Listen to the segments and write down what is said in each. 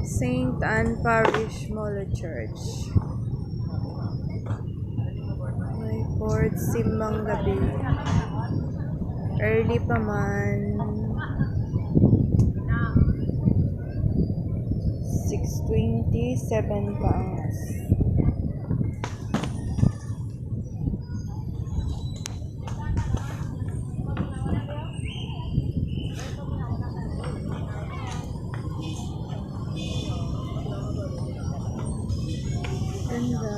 Saint Anne Parish Molo Church. May fourth simbang gabi. Early pa man. 6:27 pa ang mas. Ganda.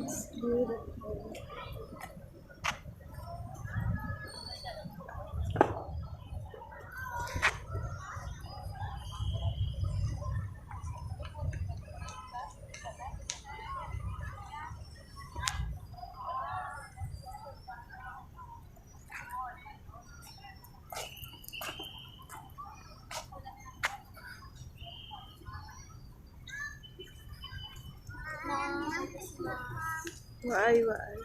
It's beautiful. Waay, waay.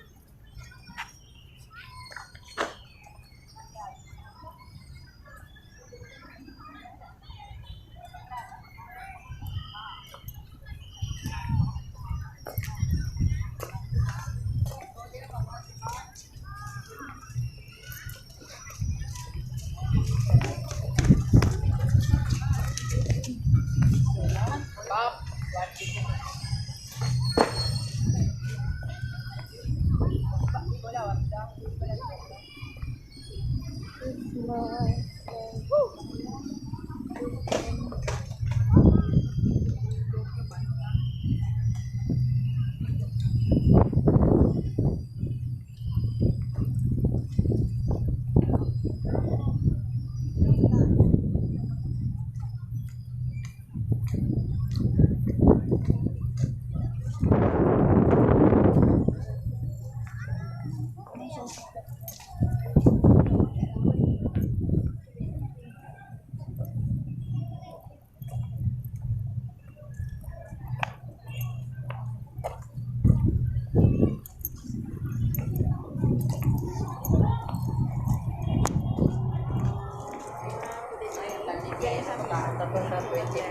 Tapos na 25.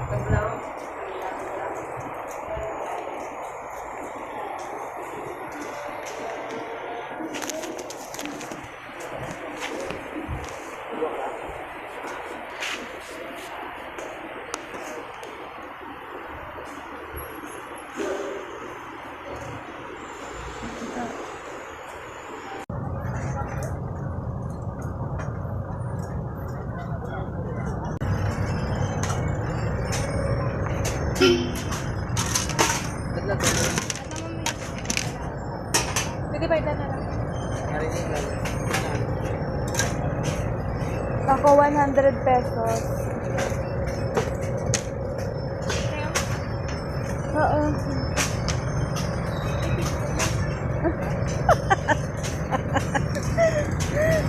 Tablaw. Pwede ba ito na lang? Narinig lang. Ako 100 pesos. Oo.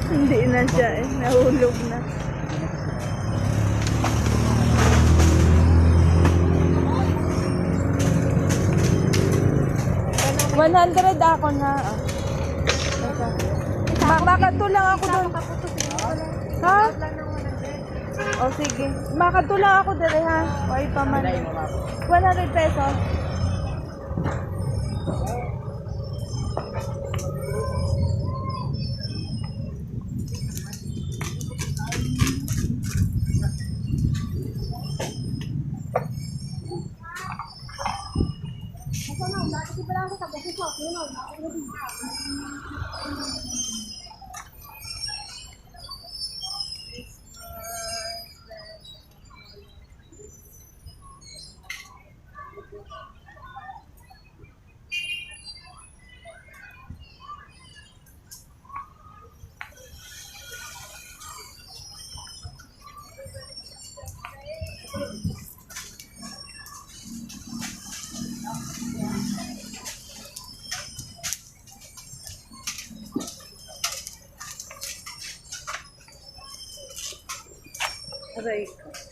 Hindi na siya eh. Nahulog na. $100 ako na. Makatulang ako doon. Ha? O sige. Makatulang ako doon ha. Why pa man. 100 pesos. Aray ko.